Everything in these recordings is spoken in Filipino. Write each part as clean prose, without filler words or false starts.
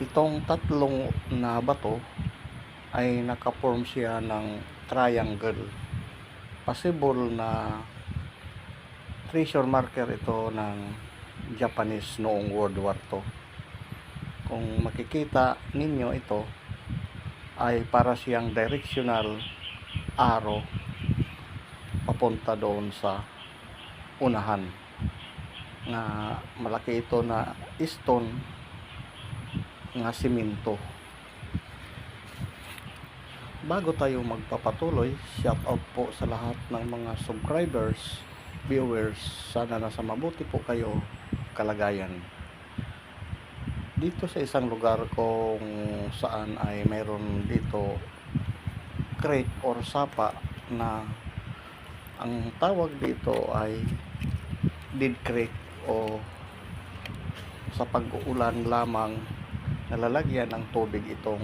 Itong tatlong na bato ay nakaform siya ng triangle. Possible na treasure marker ito ng Japanese noong World War II. Kung makikita ninyo ito ay para siyang directional arrow papunta doon sa unahan na malaki ito na stone nga simento. Bago tayo magpapatuloy, shout out po sa lahat ng mga subscribers, viewers. Sana nasa mabuti po kayo kalagayan. Dito sa isang lugar kung saan ay mayroon dito creek or sapa na ang tawag dito ay dead creek, o sa pag-uulan lamang nalalagyan ng tubig itong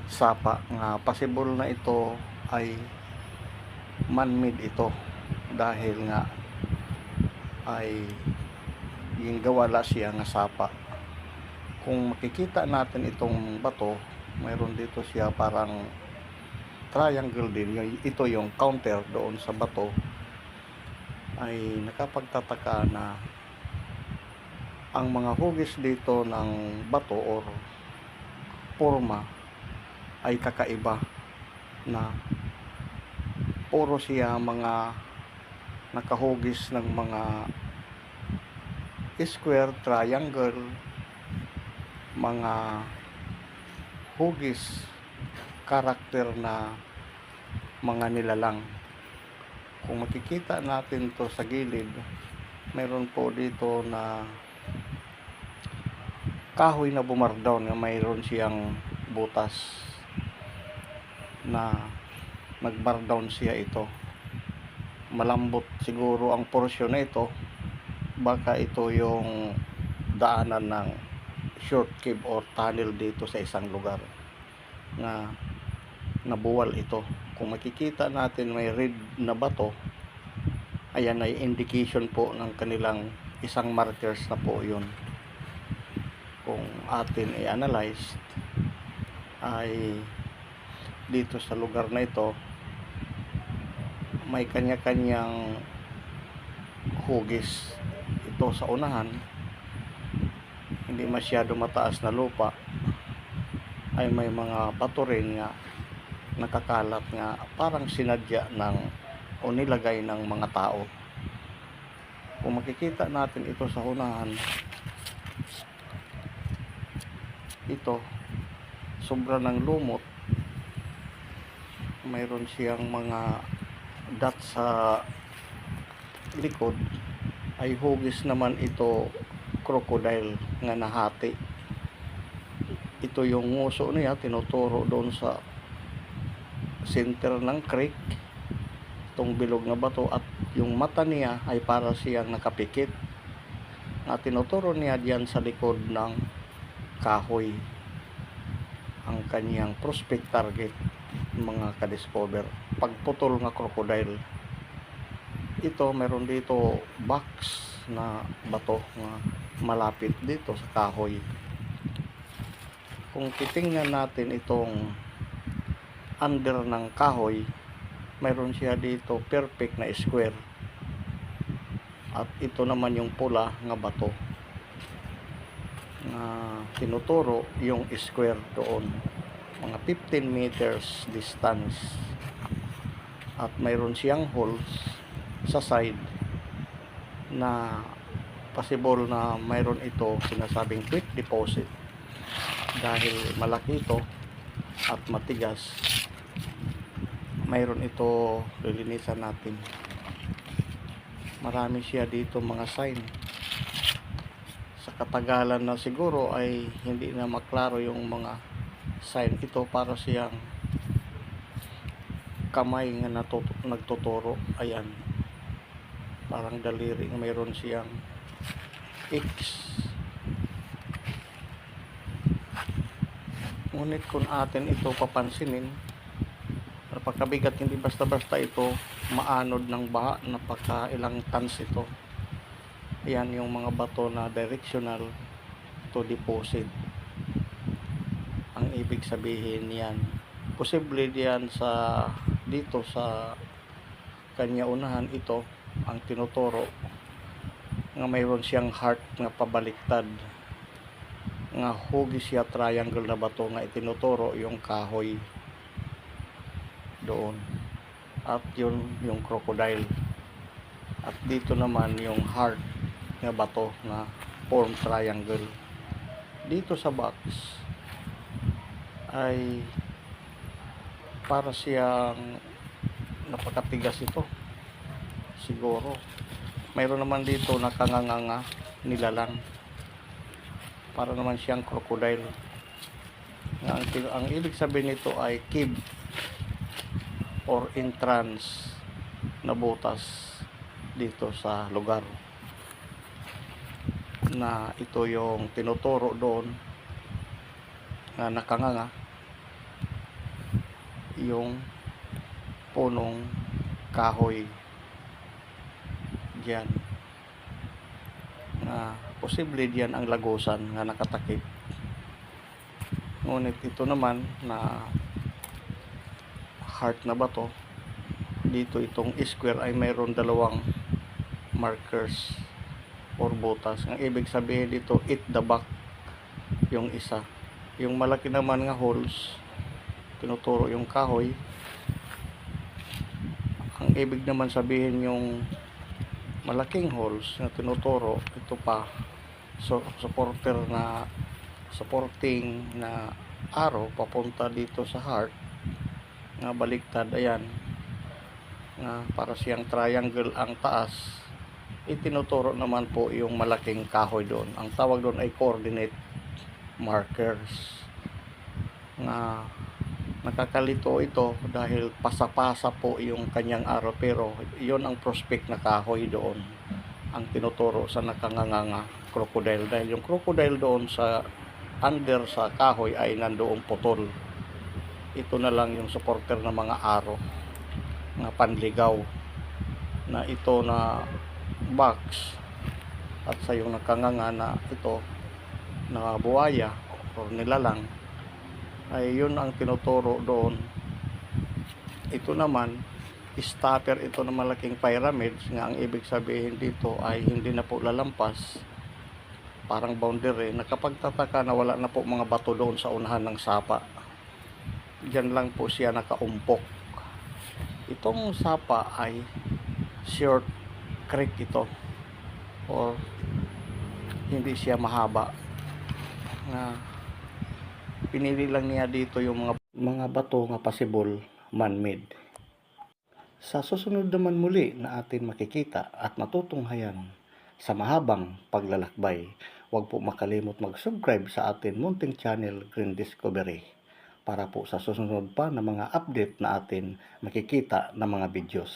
sapa nga possible na ito ay man-made ito dahil nga ay yung gawala siya nga sapa. Kung makikita natin itong bato, mayroon dito siya parang triangle din. Ito yung counter doon sa bato. Ay nakapagtataka na ang mga hugis dito ng bato or forma ay kakaiba, na puro siya mga nakahugis ng mga square, triangle, mga hugis karakter na mga nilalang. Kung makikita natin to sa gilid, mayroon po dito na kahoy na bumardown na mayroon siyang butas na nagbardown siya ito. Malambot siguro ang porsyon na ito. Baka ito yung daanan ng short cave or tunnel dito sa isang lugar na nabuwal ito. Kung makikita natin may red na bato, ayan ay indication po ng kanilang isang markers na po yun. Kung atin i-analyze ay dito sa lugar na ito may kanya-kanyang hugis. Ito sa unahan, hindi masyado mataas na lupa, ay may mga bato rin nga nakakalat nga parang sinadya ng o nilagay ng mga tao. Kung makikita natin ito sa unahan, ito sobra ng lumot, mayroon siyang mga dot sa likod, ay hugis naman ito crocodile nga nahati. Ito yung nguso niya tinuturo doon sa center ng creek, itong bilog na bato, at yung mata niya ay para siyang nakapikit na tinuturo niya diyan sa likod ng kahoy ang kanyang prospect target, mga kadiscover. Pagputol nga crocodile. Ito meron dito box na bato nga malapit dito sa kahoy. Kung titingnan natin itong under ng kahoy, mayroon siya dito perfect na square, at ito naman yung pula nga bato na tinuturo yung square doon, mga 15 meters distance, at mayroon siyang holes sa side na possible na mayroon ito sinasabing quick deposit dahil malaki ito at matigas. Mayroon ito, lilinisan natin. Marami siya dito mga sign. Sa katagalan na siguro ay hindi na maklaro yung mga sign. Ito para siyang kamay nga nagtuturo. Ayan, parang daliri, mayroon siyang X. Ngunit kung atin ito papansinin, napakabigat, hindi basta-basta ito maanod ng baha, napakailang tons ito. Ayan yung mga bato na directional to deposit. ibig sabihin yan. Posible diyan sa dito sa kanya unahan, ito ang tinuturo nga mayroon siyang heart nga pabaliktad, nga hugis siya triangle na bato nga itinuturo yung kahoy doon, at yun yung crocodile, at dito naman yung heart nga bato na form triangle. Dito sa box ay para siyang napakatigas ito siguro. Mayroon naman dito nakanganga nilalang, para naman siyang crocodile. Ang ibig sabihin nito ay cave or entrance na butas dito sa lugar, na ito yung tinuturo doon na nakanganga yung punong kahoy diyan, na posible diyan ang lagusan nga nakatakip. Ngunit ito naman na heart na bato, dito itong square ay mayroon dalawang markers or butas. Ang ibig sabihin dito, it the back yung isa. Yung malaki naman nga holes, tinuturo yung kahoy. Ang ibig naman sabihin yung malaking holes na tinuturo, ito pa, so supporting na arrow papunta dito sa heart nga baliktad. Ayan, nga para siyang triangle ang taas, itinuturo naman po yung malaking kahoy doon. Ang tawag doon ay coordinate markers, nga nakakalito ito dahil pasa-pasa po yung kanyang araw, pero yon ang prospect na kahoy doon ang tinuturo sa nakanganga crocodile, dahil yung crocodile doon sa under sa kahoy ay nandoong putol. Ito na lang yung supporter ng mga araw nga panligaw, na ito na box at sa yung nakanganga na ito na buhaya o nilalang, ay yun ang tinuturo doon. Ito naman stopper ito ng malaking pyramids, nga ang ibig sabihin dito ay hindi na po lalampas, parang boundary. Nakapagtataka na wala na po mga bato doon sa unahan ng sapa, diyan lang po siya nakaumpok. Itong sapa ay short creek ito, or hindi siya mahaba, nga pinili lang niya dito yung mga bato nga possible man-made. Sa susunod naman muli na atin makikita at matutunghayan sa mahabang paglalakbay, huwag po makalimot mag-subscribe sa atin munting channel, Green Discovery, para po sa susunod pa na mga update na atin makikita na mga videos.